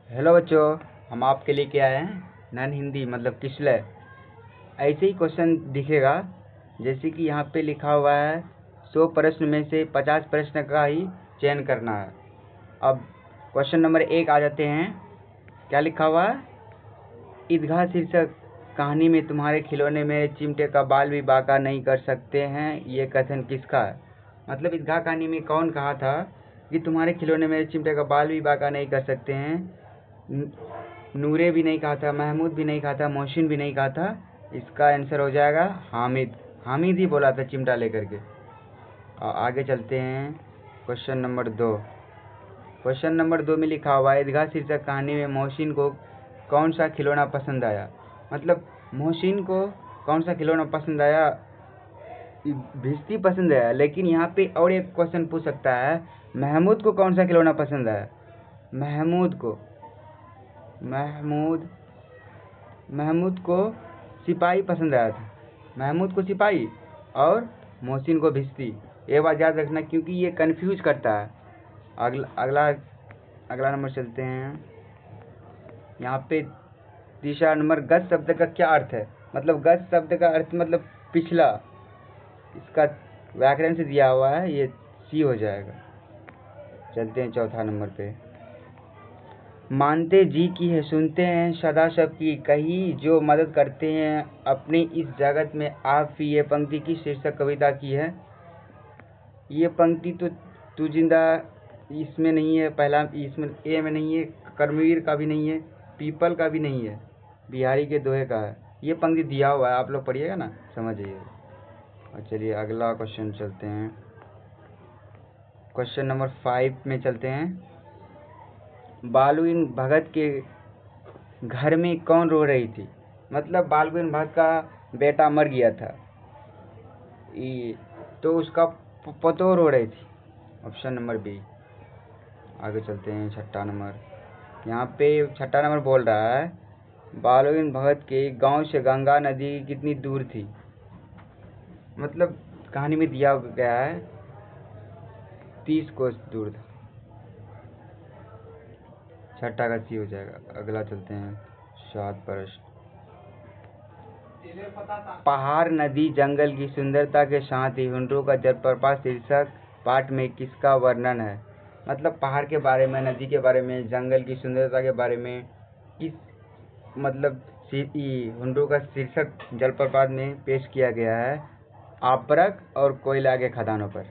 Hello बच्चों, हम आपके लिए क्या आए हैं नन हिंदी मतलब किसलय। ऐसे ही क्वेश्चन दिखेगा जैसे कि यहाँ पे लिखा हुआ है 100 प्रश्न में से 50 प्रश्न का ही चयन करना है। अब क्वेश्चन नंबर 1 आ जाते हैं। क्या लिखा हुआ है? ईदगाह शीर्षक कहानी में तुम्हारे खिलौने में चिमटे का बाल भी बांका नहीं कर सकते हैं, ये कथन किसका है? मतलब ईदगाह कहानी में कौन कहा था कि तुम्हारे खिलौने में चिमटे का बाल भी बांका नहीं कर सकते हैं? नूरे भी नहीं कहा था, महमूद भी नहीं कहा था, मोहसिन भी नहीं कहा था। इसका आंसर हो जाएगा हामिद। हामिद ही बोला था चिमटा लेकर के। आगे चलते हैं क्वेश्चन नंबर 2। क्वेश्चन नंबर 2 में लिखा हुआ है ईदगाह शीर्षक कहानी में मोहसिन को कौन सा खिलौना पसंद आया। मतलब मोहसिन को कौन सा खिलौना पसंद आया? भिश्ती पसंद आया। लेकिन यहाँ पे और एक क्वेश्चन पूछ सकता है, महमूद को कौन सा खिलौना पसंद आया? महमूद को सिपाही पसंद आया था। महमूद को सिपाही और मोहसिन को भिश्ती। ये बात याद रखना क्योंकि ये कंफ्यूज करता है। अगला नंबर चलते हैं। यहाँ पे तीसरा नंबर, गत शब्द का क्या अर्थ है? मतलब गत शब्द का अर्थ मतलब पिछला। इसका व्याकरण से दिया हुआ है, ये सी हो जाएगा। चलते हैं चौथा नंबर पे। मानते जी की है, सुनते हैं सदा सबकी कही, जो मदद करते हैं अपनी इस जगत में आप। ये पंक्ति की शीर्षक कविता की है। ये पंक्ति तो तू जिंदा इसमें नहीं है, पहला इसमें ए में नहीं है, कर्मवीर का भी नहीं है, पीपल का भी नहीं है, बिहारी के दोहे का है। ये पंक्ति दिया हुआ है, आप लोग पढ़िएगा ना, समझ जाइएगा। और चलिए अगला क्वेश्चन चलते हैं। क्वेश्चन नंबर 5 में चलते हैं। बालुइन भगत के घर में कौन रो रही थी? मतलब बालुइन भगत का बेटा मर गया था, तो उसका पतोह रो रही थी। Option number B. आगे चलते हैं छठा नंबर। यहाँ पे छठा नंबर बोल रहा है बालुइन भगत के गांव से गंगा नदी कितनी दूर थी? मतलब कहानी में दिया गया है 30 कोस दूर था। छठा का सी हो जाएगा। अगला चलते हैं 7 प्रश्न। पहाड़ नदी जंगल की सुंदरता के साथ ही हुंडरों का जलप्रपात शीर्षक पाठ में किसका वर्णन है? मतलब पहाड़ के बारे में, नदी के बारे में, जंगल की सुंदरता के बारे में किस मतलब हुंडरों का शीर्षक जलप्रपात में पेश किया गया है? आबरक और कोयला के खदानों पर।